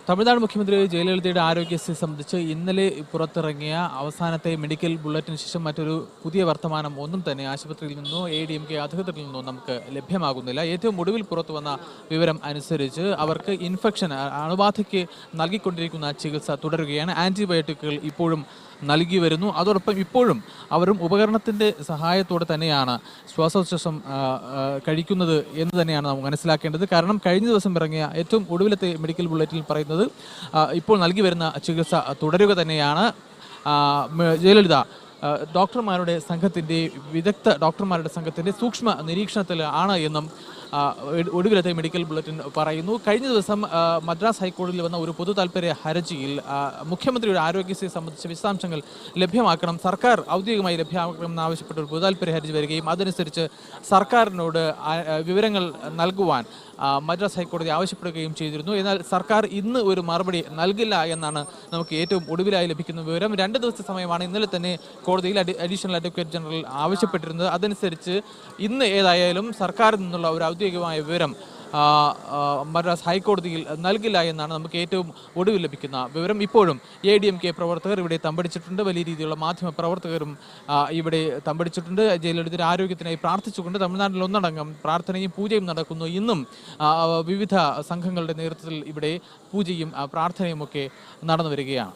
തമിഴ്നാട് മുഖ്യമന്ത്രി ജയലളിതയുടെ ആരോഗ്യസ്ഥിതി സംബന്ധിച്ച് ഇന്നലെ പുറത്തിറങ്ങിയ അവസാനത്തെ മെഡിക്കൽ ബുള്ളറ്റിന് ശേഷം മറ്റൊരു പുതിയ വർത്തമാനം ഒന്നും തന്നെ ആശുപത്രിയിൽ നിന്നോ ADMK അധികൃതരിൽ നിന്നോ നമുക്ക് ലഭ്യമാകുന്നില്ല. ഏറ്റവും ഒടുവിൽ പുറത്തു വന്ന വിവരം അനുസരിച്ച് അവർക്ക് ഇൻഫെക്ഷൻ അണുബാധയ്ക്ക് നൽകിക്കൊണ്ടിരിക്കുന്ന ചികിത്സ തുടരുകയാണ്. ആൻറ്റിബയോട്ടിക്കുകൾ ഇപ്പോഴും നൽകി വരുന്നു. അതോടൊപ്പം ഇപ്പോഴും അവരും ഉപകരണത്തിൻ്റെ സഹായത്തോടെ തന്നെയാണ് ശ്വാസോച്ഛ്വാസം കഴിക്കുന്നത് എന്ന് തന്നെയാണ് നമുക്ക് മനസ്സിലാക്കേണ്ടത്. കാരണം കഴിഞ്ഞ ദിവസം ഇറങ്ങിയ ഏറ്റവും ഒടുവിലത്തെ മെഡിക്കൽ ബുള്ളറ്റിൽ പറയുന്നത് ഇപ്പോൾ നൽകി വരുന്ന ചികിത്സ തുടരുക തന്നെയാണ്. ജയലളിത ഡോക്ടർമാരുടെ സംഘത്തിൻ്റെ വിദഗ്ധ ഡോക്ടർമാരുടെ സംഘത്തിൻ്റെ സൂക്ഷ്മ നിരീക്ഷണത്തിൽ ആണ് എന്നും ഒടുവിലത്തെ മെഡിക്കൽ ബുള്ളറ്റിൻ പറയുന്നു. കഴിഞ്ഞ ദിവസം മദ്രാസ് ഹൈക്കോടതിയിൽ വന്ന ഒരു പൊതു താൽപര്യ ഹർജിയിൽ മുഖ്യമന്ത്രിയുടെ ആരോഗ്യസ്ഥിതി സംബന്ധിച്ച വിശദാംശങ്ങൾ ലഭ്യമാക്കണം, സർക്കാർ ഔദ്യോഗികമായി ലഭ്യമാക്കണം എന്നാവശ്യപ്പെട്ട ഒരു പൊതു താൽപര്യ ഹർജി വരികയും അതനുസരിച്ച് സർക്കാരിനോട് വിവരങ്ങൾ നൽകുവാൻ മദ്രാസ് ഹൈക്കോടതി ആവശ്യപ്പെടുകയും ചെയ്തിരുന്നു. എന്നാൽ സർക്കാർ ഇന്ന് ഒരു മറുപടി നൽകില്ല എന്നാണ് നമുക്ക് ഏറ്റവും ഒടുവിലായി ലഭിക്കുന്ന വിവരം. 2 ദിവസത്തെ സമയമാണ് ഇന്നലെ തന്നെ കോടതിയിൽ അഡീഷണൽ അഡ്വക്കേറ്റ് ജനറൽ ആവശ്യപ്പെട്ടിരുന്നത്. അതനുസരിച്ച് ഇന്ന് ഏതായാലും സർക്കാരിൽ നിന്നുള്ള ഒരു ഔദ്യോഗികമായ വിവരം മദ്രാസ് ഹൈക്കോടതിയിൽ നൽകില്ല എന്നാണ് നമുക്ക് ഏറ്റവും ഒടുവിൽ ലഭിക്കുന്ന വിവരം. ഇപ്പോഴും ADMK പ്രവർത്തകർ ഇവിടെ തമ്പടിച്ചിട്ടുണ്ട്. വലിയ രീതിയിലുള്ള മാധ്യമ പ്രവർത്തകരും ഇവിടെ തമ്പടിച്ചിട്ടുണ്ട്. ജയലളിതയുടെ ആരോഗ്യത്തിനായി പ്രാർത്ഥിച്ചുകൊണ്ട് തമിഴ്നാട്ടിൽ ഒന്നടങ്കം പ്രാർത്ഥനയും പൂജയും നടക്കുന്നു. ഇന്നും വിവിധ സംഘങ്ങളുടെ നേതൃത്വത്തിൽ ഇവിടെ പൂജയും പ്രാർത്ഥനയും ഒക്കെ നടന്നു വരികയാണ്.